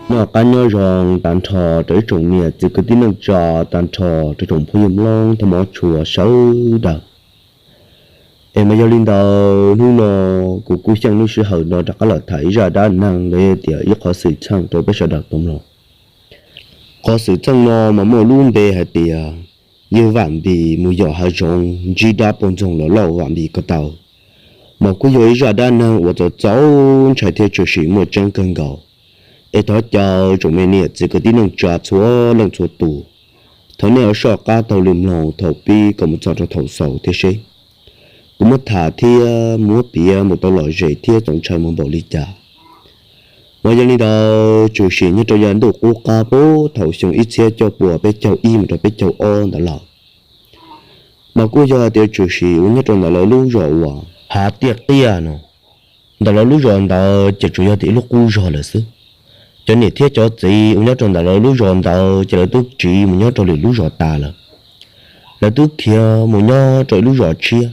nó cá nhau rong tàn thọ tới trồng mía chỉ có tin năng trò tàn thọ tới trồng phơi long thằng mỏ chùa sâu đầu em mà giao linh đầu nu nó cụ cụ sang nu sự hậu nó đã có lợi thấy ra đã năng để tiệt ít có sự chăng tôi bây giờ đặt tôm nó có sự chăng nó mà mua luôn bề hay tiệt như vạn bị mua giỏ hay rong chỉ đã bông rong là lâu vạn bị có tàu mà cụ giờ ra đã năng và cho cháu chạy theo chủ sĩ một chân cân gạo ấy đó cho chúng mình nè chỉ có tin năng trả chúa lần chúa tù thằng này ở sau cá tàu liềm lòng thầu pi còn một trò thầu sầu thế chứ cũng mất thả thì múa bia một tàu lòi rễ thì tổng trời một bộ lý trả ngoài ra đi đó chủ sĩ như tôi nhận được cô cá bố thầu xong ít xe cho bùa bé châu im rồi bé châu on đã lọ mà cô giờ thì chủ sĩ như tôi là lúc rồi à hạ tiệt tia nó đó là lúc rồi đó chỉ chủ yếu thì lúc cô rồi là xứ cho nên thiết cho gì ông nhớ trong đó là lúc rồi đó chỉ là tôi chỉ một nhớ trong lúc rồi ta là tôi kia một nhớ trong lúc rồi chia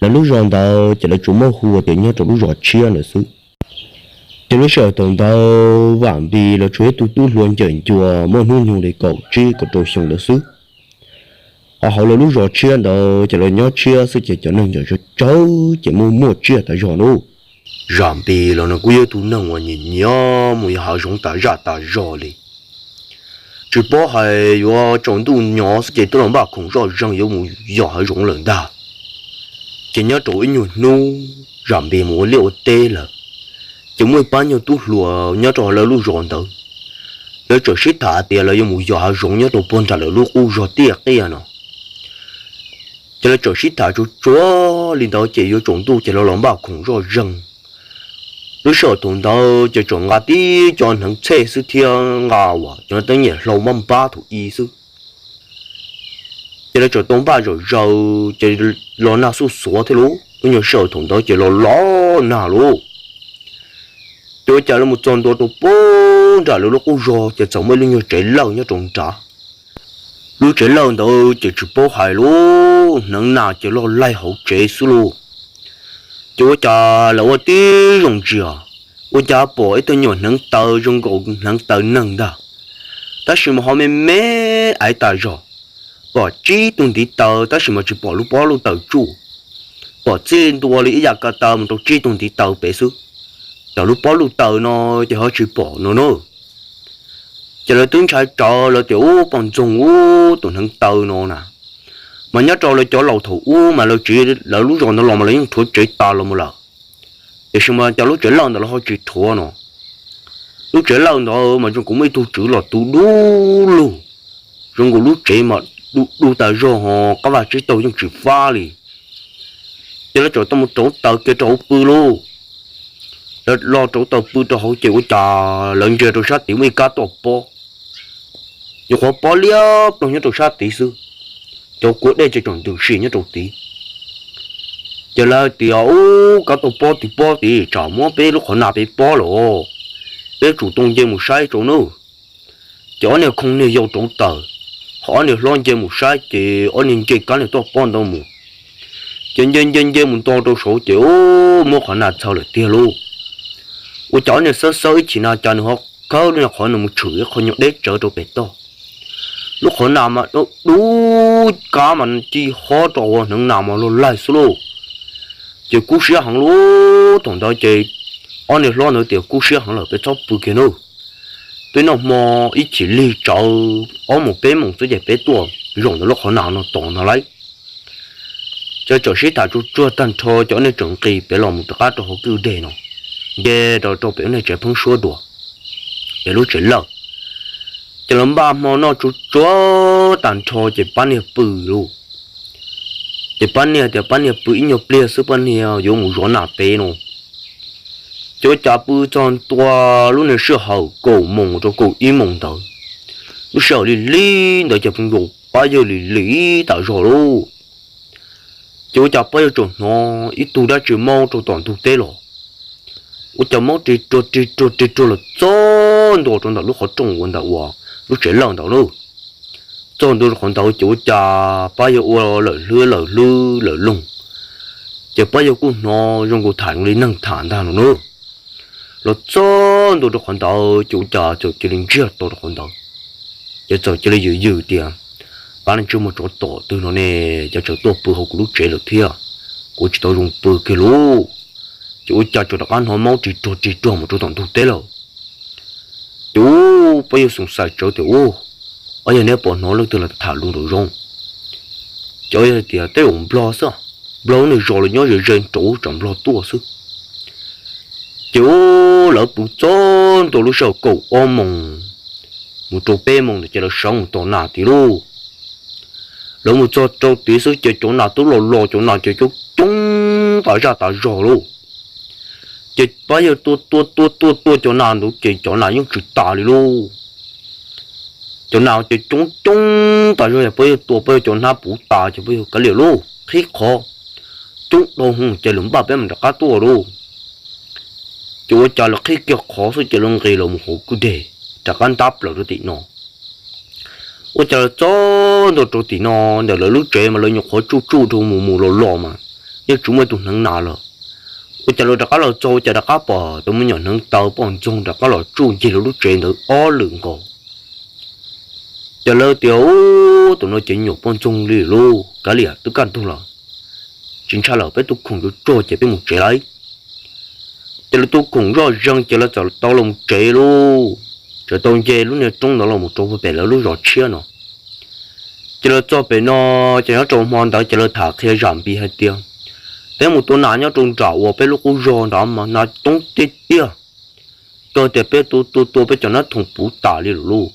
là lúc rồi đó chỉ là chủ mẫu hùa thì nhớ trong lúc rồi chia là xứ chỉ lúc sợ tồn đó vàng bì là chuối tôi luôn chỉnh chùa mua nuôi nhung để cầu chi của tôi xong là xứ họ là lúc rồi chia đó chỉ là nhớ chia sự chỉ cho nên cho cháu chỉ mua chia tại rồi đâu giảm bì là nó cũng tu nâng và nhìn nhớ mùi hạ giống ta rõ đi chỉ bỏ hay và trong tu nhỏ sẽ tôi làm bà cũng rõ rằng有mùi nhỏ hay giống lớn đà chỉ nhớ tối nhiều nu giảm bì mùi liệu tê là chỉ mùi bán nhiều tu lùa nhớ trò là lúc rộn đâu để cho xích thả tiền là有mùi nhỏ hay giống nhớ tôi buồn trả là lúc u rõ tiệt kia nó chỉ là cho xích thả cho chúa linh đó chỉ có trong tu chỉ là làm bà cũng rõ rằng lúc sau tụi tao cho chọn ngã đi cho thằng xe sư thiên ngã wa cho tới nhẹ lâu mắm ba thủ y sư cho nên cho tông ba rồi cho lo na số số thế luôn tôi nhớ sau tụi tao cho lo na luôn tôi trả là một trăm đô bốn trả lúc cũng rồi cho chồng mới lên nhớ chạy lâu nhớ trồng trả lúc chạy lâu đâu chỉ bố hại luôn nâng nào cho lo lại hậu chạy sư luôn chú cha là tí rong chìa, chú cha bỏ ít tôi nhỏ nâng tờ rong gỗ nâng tờ nâng đó, ta chỉ mà họ mê ai ta rồi, bỏ chỉ tuần tí tờ ta chỉ mà chỉ bỏ lúc tờ chủ, bỏ trên tua lý giả cả tờ mà tôi chỉ tuần tí tờ bể sư, tờ lúc bỏ lúc tờ nó thì họ chỉ bỏ nó, chỉ là tướng trai trò là tiểu bằng trồng tuần nâng tờ nó nè. Mà nhớ trò là chỗ lầu thủ mà là chỉ là lúc rồi nó làm mà lấy những thứ chỉ ta là một lần để xem mà cho lúc chỉ lần đó là họ chỉ thua nó lúc chỉ lần đó mà chúng cũng mấy tu chữ là tu đu luôn chúng cũng lúc chỉ mà đu tại rồi họ các bạn chỉ tàu những chữ pha đi cho nó chỗ tao một chỗ tàu cái chỗ bự luôn lo chỗ tàu bự cho họ chịu trà lần chơi rồi sát tiểu mấy cá tàu po rồi họ po liếc rồi những đồ sát tí sư cho cuộc đây cho chọn từ xí nhất đầu tí, giờ là tiểu cả tổ po thì chả mua bé lúc họ nạp bé po rồi, bé chủ động chơi một sai chỗ nữa, cho nên không nên yêu chỗ tờ, họ nên lo chơi một sai thì anh nên chơi cái này to pon đâu mà, dân chơi một to đâu số kiểu mua họ nạp sau là tiền luôn, tôi cho nên sơ chỉ là cho nên họ có nên họ nên một chửi họ nhậu đấy trở đâu bé to. Lúc họ nào mà nó đủ cá mà chỉ khó trò nâng nào mà nó lại số chỉ cú xía hàng lú thằng đó chỉ anh ấy lo nữa thì cú xía hàng là bị chọc bự kia nữa tôi nó mò ít chỉ li trâu ở một bên một số bé tua dùng nó lúc họ nào nó tổn nó lấy cho sĩ ta cho tan thô cho nên chuẩn kỳ bé lòng một cái cho họ cứ để nó để đó cho bé này chạy phong số đùa để lúc chạy lâu chỉ làm ba món nó chúa tàn thọ chỉ bán nhiều bự luôn chỉ bán nhiều bự nhiều bia sữa bán nhiều dùng một rổ nạp bé nó cho cha bự tròn tua lúc này sữa hậu cổ mông cho cổ im mông tới lúc sau đi lý đợi chụp phong bao giờ lý tại rồi luôn cho cha bao giờ nó ít tu đã chịu mau cho toàn tu tế rồi我怎么做了这多种的路和中文的我，路谁浪的路，这多红头就家把有我了弄，就把有股那用个谈的能谈的了， lo chọn đồ được hoàn đầu chủ trả cho cái linh chia đồ được hoàn đầu giờ cho cái linh dữ tiền bạn nên chưa một chỗ tổ từ nó nè cho chỗ tổ bự hậu của lúc trẻ được thia của chỉ tôi dùng bự cái lú chủ trả cho đặc ăn họ máu chỉ trò một chỗ tổng thực tế rồi chú bây giờ sùng sai chỗ thì ở nhà này bọn nó lúc từ là thả luôn rồi rong cho giờ thì tới ông lo sao lo này rồi là nhớ rồi rèn chỗ chẳng lo tua sức chú lỡ bụng chôn tôi lúc sau cầu ôm mông một chỗ bé mông để cho nó sống tổ nào thì luôn lỡ một chỗ tí sức chơi chỗ nào tôi lo chỗ nào chơi chỗ chúng tại ra tại rồi luôn chơi bây giờ tôi chỗ nào nó chơi chỗ nào những chuyện tà đi luôn chỗ nào chơi chúng tại rồi bây giờ bây giờ chỗ nào bù tà chứ bây giờ cái liệu luôn khí khó chúng đâu không chơi lủng ba bé mình đã cá tua luôn chú cho là khi kia khó số chơi lông gầy là một hồ cứ để chắc ăn đáp là tí nó tôi cho là cho đồ tí nó để là lúc trẻ mà lấy nhục khó chú thôi mù lò mà nhưng chúng mới tụi nắng nào rồi tôi cho là đã cá là cho đã cá bò tôi mới nhận nắng tàu bọn trong đã cá là chú gì là lúc trẻ nữa ó lượng cổ cho là tiểu tụi nó chỉ nhục bọn trong đi luôn cái gì tôi cần thôi là chính xác là bé tôi không được cho chỉ biết một trẻ đấy chỉ là tôi cũng rõ ràng chỉ là cho tao là một trẻ luôn cho tao chơi lúc này trong đó là một chỗ bé là lúc rõ chia nó chỉ là cho bé nó chỉ là trong mòn đó chỉ là thả khi giảm bị hay tiêu bé một tuổi nào nhá trong trào bé lúc cũng rõ đó mà nó trong tết tiêu tôi để bé tôi bé cho nó thùng bù tả đi luôn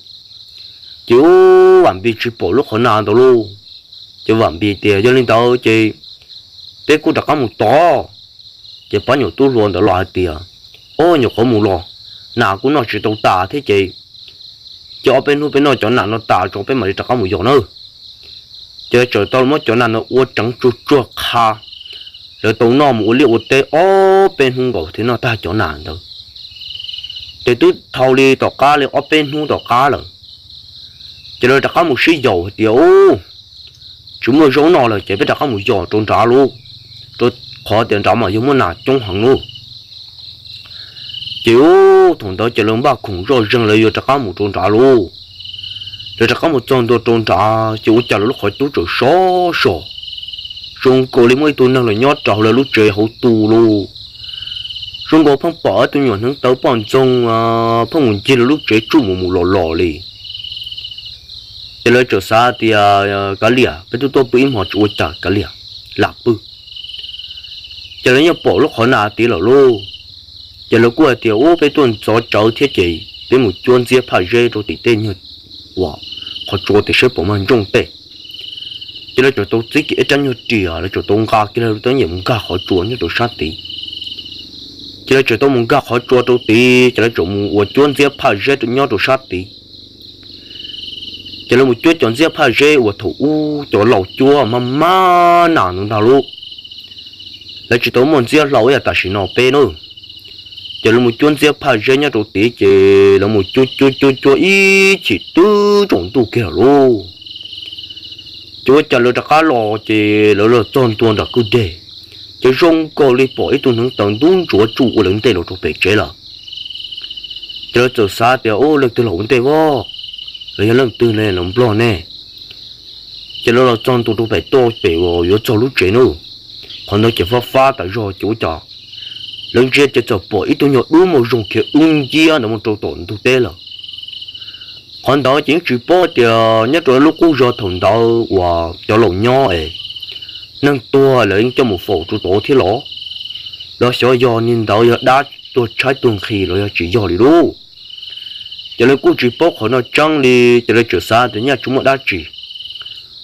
chứ làm bị chỉ bỏ lúc khó nào đó luôn chứ làm bị tiền cho nên tao chơi bé cũng đã có một to chỉ bao nhiêu tôi luôn đã loại tiền nhiều có một lò nào cũng nói chỉ tao tả thế chị cho bên nó chỗ nào nó tả cho bên mà đi có một giò nữa chứ trời tao mới chỗ nào nó uống trắng chua kha rồi tao nó một liệu tê bên hung cầu thì nó ta chỗ nào đâu để tôi thâu đi tao cá liền bên hung tao cá rồi cho nên có một xí dầu thì chúng mới giống nó là chỉ biết có một giò trôn trả luôn tôi khó tiền trả mà giống nào trong hàng luôn chịu thằng đó chỉ lông ba khủng rồi rừng lấy vô có một trôn trả luôn rồi có một trôn trả chịu trả lúc khỏi tú rồi xó rung cô lấy mấy tôi năng là nhót trào là lúc trời hậu tù luôn rung cô phong bỏ tôi nhọn hướng tới bọn trong phong nguồn chi là lúc trời trụ một lò liền chỉ là chỗ xa thì cái lìa bây tôi bị họ chủ trả cái lìa lạc bự chỉ là nhập bỏ lúc khỏi nào tí là luôn chỉ là qua thì bây tôi cho cháu thiết kế với một chuyên gia phải dây rồi thì tên như wow họ cho thì sẽ bỏ mang trong tệ chỉ là chỗ tôi chỉ cái chân như trì là chỗ tôi gà cái là tôi nhận muốn gà họ chuột như tôi sát tí chỉ là chỗ tôi muốn gà họ chuột tôi tí chỉ là chỗ một chuyên gia phải dây tôi nhau tôi sát tí chỉ là một chút chọn dép phải dễ của thủ chỗ lẩu chua mà nào nữa nào luôn là chỉ tao muốn dép lẩu là ta chỉ nó bé nữa chỉ là một chút dép phải dễ nhá đồ tí chỉ là một chút ý chỉ tư trồng tu kia luôn chúa chỉ là cá lò chỉ là tròn tuôn là cứ để chỉ rong cổ đi bỏ ít tuần hướng tận đúng chúa chủ của lớn tê là chỗ bé chế là chỉ là chỗ xa thì lực từ lẩu tê vô rồi lần từ này nó lo nè chỉ là trong tụi phải to phải vô cho lúc trẻ nữa còn nó chỉ phá tại rồi chủ trọ lần trước chỉ cho bỏ ít tôi nhọ đúng một dùng kia chia nó một trâu tổn thực tế là còn đó chính chỉ bỏ thì nhất rồi lúc cũ rồi thằng đó và cho lòng nhỏ ấy nâng tua lên cho một phổ tụi tổ thế lỏ đó sẽ do nên đó đã tôi trái tuần khi rồi chỉ do đi luôn cho nên cô chỉ bóc họ nó trăng đi cho nên trở xa thì nhà chúng nó đã chỉ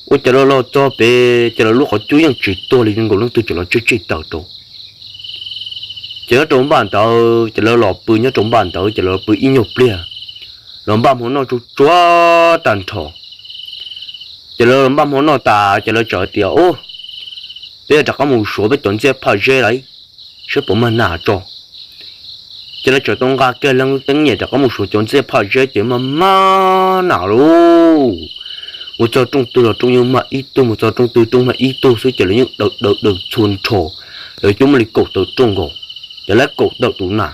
ôi cho nó lo cho bé cho nó lúc họ chú ý chỉ tôi thì những người lớn tôi cho nó chỉ tàu đồ cho nó trồng bàn tàu cho nó lọp bự nhá trồng bàn tàu cho nó bự ít nhục bia làm băm họ nó chúa tàn thọ cho nó làm băm họ nó ta cho nó trở tiểu ô bây giờ có một số bé tuần sẽ phải dễ đấy sẽ bỏ mà nã cho cho nên chỗ đông ga kia lăng tính nhẹ có một số chỗ sẽ phải dễ chỉ mà nào luôn một chỗ trung tư là trung nhưng mà ít tu một chỗ trung tư trung mà ít tu sẽ chỉ là những đợt chuồn trổ rồi chúng mình cột từ trung cổ để lấy cột đợt tụ nà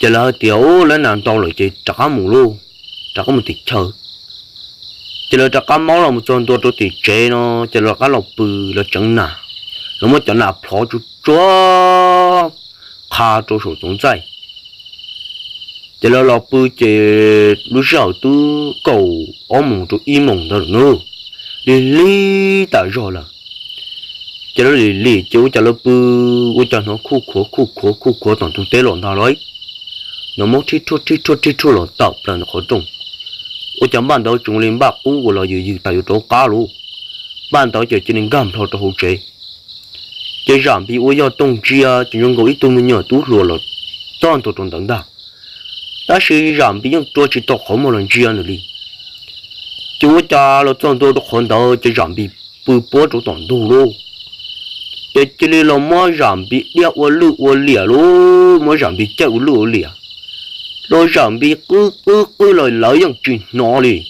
chỉ là tiểu là nàng to rồi chỉ trả mù luôn trả có một tí chờ chỉ là trả cá máu là một con tua tôi tí chế nó chỉ là cá lọc bự là chẳng nà nó mới chẳng nà phó chú chúa khá cho số giống dạy chỉ là lọc bự chỉ lúc sau tôi cầu ôm mùng cho im mùng đó nữa lý tại rồi là chỉ là lý chú chỉ là bự tôi cho nó khu khổ toàn thực tế lộn thà đấy nó muốn thích thua là tập là nó khó trông tôi chẳng ban đầu chúng lên bạc u là gì tại chỗ cá luôn ban đầu chỉ nên gam thôi cho hỗ trợ chỉ giảm bị tôi要动机啊只用个一动的都落了当头中等的但是giảm bị nhữngตัวchỉ tao không một lần chi ăn được đi chú cha là trong tôi không đâu chỉ giảm bị bự bố chỗ toàn đồ luôn chỉ là mới giảm bị đeo ô lìa luôn mới giảm bị chạy ô lìa rồi giảm bị cứ lời lấy những chuyện nó đi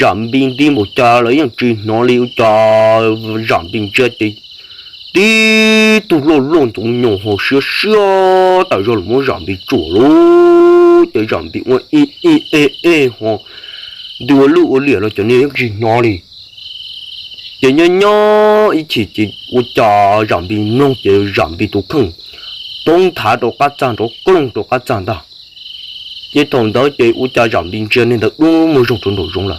giảm bị đi một cha lấy những chuyện nó đi cha giảm bị chết đi tụ lộn tụ nhỏ hồ sữa tại rồi mới giảm bị chủ luôn để giảm bị ngoại họ đưa ô lìa rồi cho nên những chuyện nó đi chỉ nhớ ý chỉ我家giảm bị弄chỉ giảm bị tụ khung đông thả đồ cá trang đồ công đồ cá trang đó chỉ thằng đó chỉ我家giảm bị chưa nên được mới dùng đồ dùng là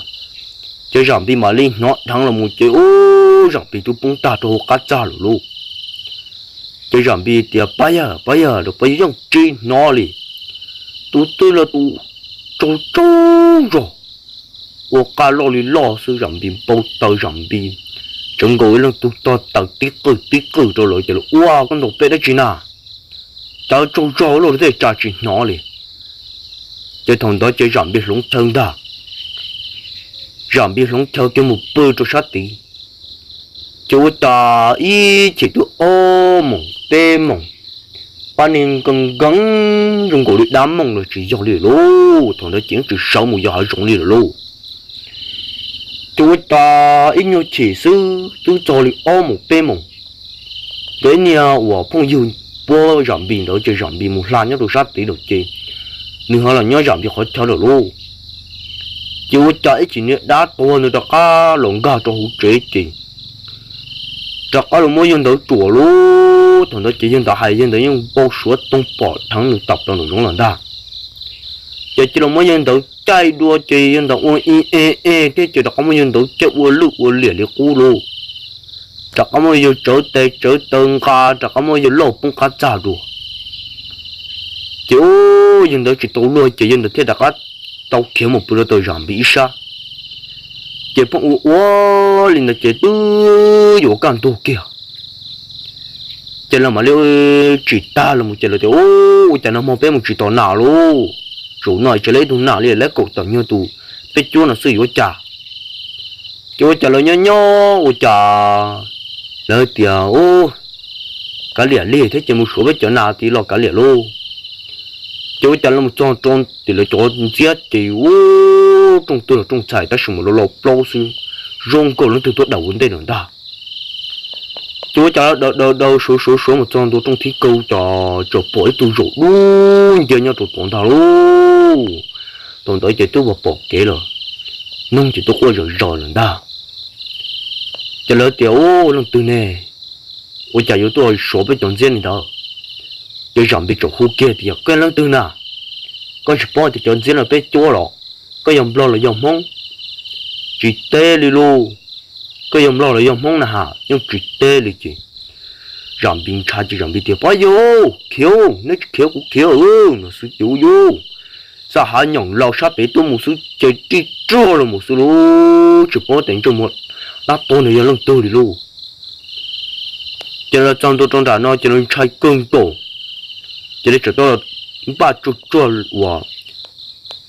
chỉ giảm bị mà lên nó thằng là một chỉ giảm bị tụ bung ta đồ cá trang luôn chỉ giảm bị thì bây giờ được bây giờ chỉ nó đi tụ tôi là tụ trâu rồi 我家老里老是giảm bị bao tàu giảm bị chúng tôi là tụ tao tàu tích cực rồi rồi chứ wow con đồ bé đó chứ nào tao trâu rồi để trả chuyện nó đi chứ thằng đó chỉ giảm bị lúng thân đó giảm bị lúng theo cái một bơ cho sát tí chú ta ý chỉ tụ ô mộng tê mộng ban nên cần gắng dùng cổ đi đám mộng rồi chỉ dùng liền luôn thằng đó chỉ sáu một giờ dùng liền luôn chú ta ít nhiều chỉ sư chú cho đi ô một tê mộng cái nhà của phong yêu bố giảm bị đó chỉ giảm bị một lần nhớ đồ sát tí được chứ nữa là nhớ giảm bị khó theo được luôn chú ta ít chỉ nhớ đá to nữa đó cá lồng gà cho hú chế chứ chắc là mỗi dân đó chùa luôn thằng đó chỉ dân đó hay dân đó những bao số tung bỏ thằng được tập trong được giống lần đó chỉ là mỗi dân đó chạy đua chỉ dân đó ôi thế chỉ là có mỗi dân đó chạy ô lìa cú luôn chắc có mỗi dân trở từng cá chắc có mỗi dân lột bung cá trả đùa chỉ dân đó chỉ tàu luôn chỉ dân đó thế là cá tàu kéo một bữa tôi giảm bị sa chỉ phong ô liền là chỉ tư有干多kia chỉ là mà liệu chỉ ta là một chỉ là ô chỉ là một bé một chỉ tao nào luôn rồi nói chỉ lấy đồ nào liền lấy cổ tao như tụ bé chúa là sử dụng trà chúa trà là nhỏ ô trà lấy tiền ô cá liền thế chỉ một số bé chỗ nào thì lo cá liền luôn chú cha là một trong thì là chỗ chết thì trong tôi là trong chạy ta sử dụng lò lâu sinh rong cổ nó từ tôi đầu vấn đề nữa ta chú cha đầu số một trong tôi trong thi câu cho bỏ tôi rủ luôn giờ nhau tôi tổn thà luôn tổn tới chỉ tôi bỏ kế rồi nông chỉ tôi qua rồi nữa ta cho lỡ tiểu lần từ này tôi chạy vô tôi số với chọn riêng này đó để giảm bị chỗ khu kia thì cái lớn từ nào con chỉ bỏ thì chọn riêng là bé chúa rồi cái dòng lo là dòng mông chỉ tê đi luôn cái dòng lo là dòng mông là hả nhưng chỉ tê đi chứ giảm bị cha chỉ giảm bị tiền bao nhiêu khiêu nó khiêu cũng khiêu nó sử dụng vô sao hả nhỏng lao sát bé tôi một số chơi đi trôi là một số luôn chỉ bỏ tiền cho một đáp tôi này lần tôi đi luôn cho nên trong đó nó cho nên chạy cơn tổ chỉ để cho tôi ba chút chua và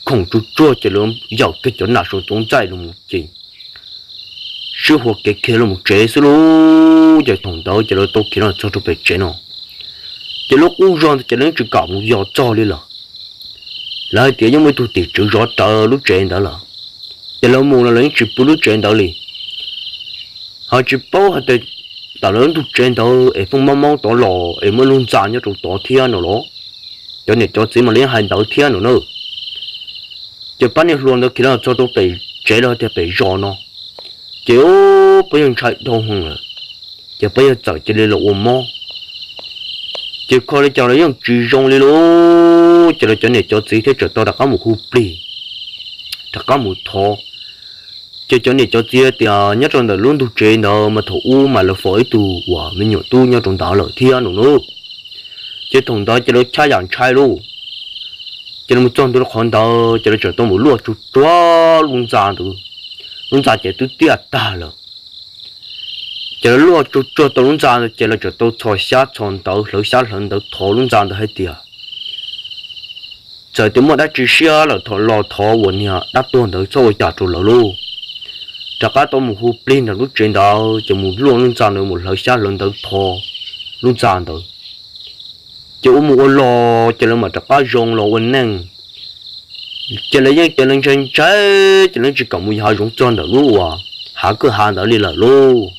không chút chua chỉ là giàu cái chỗ nào số tốn chạy luôn một gì sư phụ cái kia là một chế số luôn giờ thằng đó chỉ là tôi kia là cho tôi bị chế nó chỉ lúc u rồi chỉ là chỉ搞một giàu cho đi là lại tiếng nhưng mấy tôi tiền chữ rõ tờ lúc chế đó là chỉ là mua là lấy chỉ bút lúc chế đó đi họ chỉ bao họ để ta lớn thuộc trên đó em không mong mong tỏ lò em mới luôn trả nhớ trụ tỏ thiên rồi đó cho nên cho chỉ mà liên hành đầu thiên nữa chỉ bắt đi luôn đó khi nào cho tôi bị chế đó thì bị gió nó chỉ bây giờ chạy đông hơn rồi chỉ bây giờ chạy chỉ là ôm mò chỉ coi là cho nó dùng chỉ rong đi luôn chỉ là cho nên cho chỉ thế cho tôi đã có một khu bì đã có một thọ chỉ cho nên cho chỉ thì nhất trong đó luôn tu chế nó mà thủ mà là phổi tu và mình nhổ tu nhau trong đó là thiên nữa chỉ thằng đó chỉ là trái dạng trái luôn chỉ là một trong đó còn đó chỉ là cho tôi một lúa chút quá luôn ra chỉ tôi tiếc ta rồi chỉ là lúa chút tôi luôn ra chỉ là cho tôi thổi sát chọn đầu lỡ sát lần đầu thổi luôn ra được hết tiếc giờ tôi muốn đã chỉ xia là thổi lò thổi quần nhà đã tuần được cho tôi trả cho lỡ luôn chắc cả tôi một hộp pin là lúc trên đó chỉ một luôn ra được một lỡ sát lần đầu thổi luôn ra được chỉ một lò chỉ là mà chắc cả dùng lò quần nè chỉ là những chỉ là trên trái chỉ là chỉ cầm một hai giống tròn được luôn à hạ cửa hàng đó đi là luôn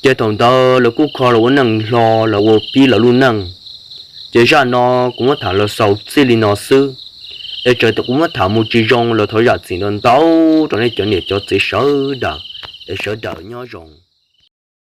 chỉ thằng đó là cũng khó là quần nè lò là quần pi là luôn nè chỉ ra nó cũng có thằng là sầu xí li nó sư để trời tôi cũng có thằng một chỉ dùng là thôi ra chỉ nên đâu cho nên cho nên cho chỉ sợ đỡ để sợ đỡ nhau dùng